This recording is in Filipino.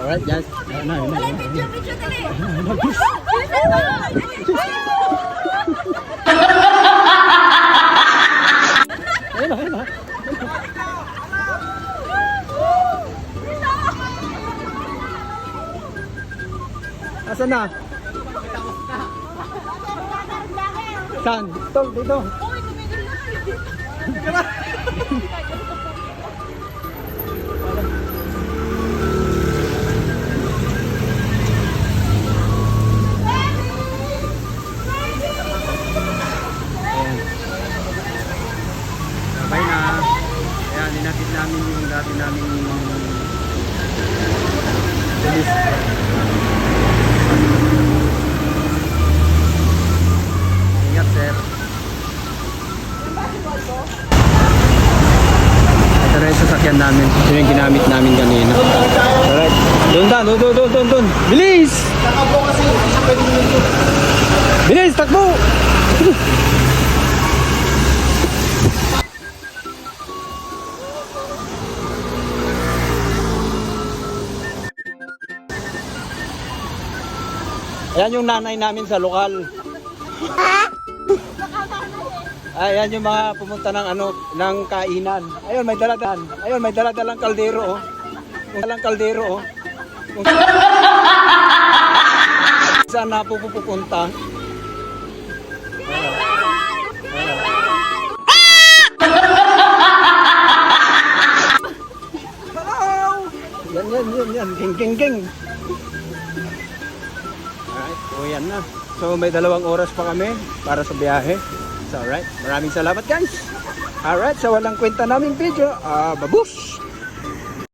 Alright guys. Video dali. Ayun na. Asan na? Saan? Tol, dito. Sabay na. Ayan, dinatid namin yung dati namin bilis. Ingat, sir. Ito na yung sasakyan namin. Ito yung ginamit namin kanina. Alright. Doon. Bilis! Takbo kasi isa pwede nyo. Bilis, takbo! Ayan yung nanay namin sa lokal. Ayan yung mga pumunta ng ng kainan. Ayun, may daladalan. Ayun, may daladalang kaldero, oh. Dalang kaldero, oh. Saan na pupunta? Yan. King. Alright, so yan na. So may 2 oras pa kami para sa biyahe. So alright, maraming salamat guys. Alright, sa walang kwenta naming video, babush!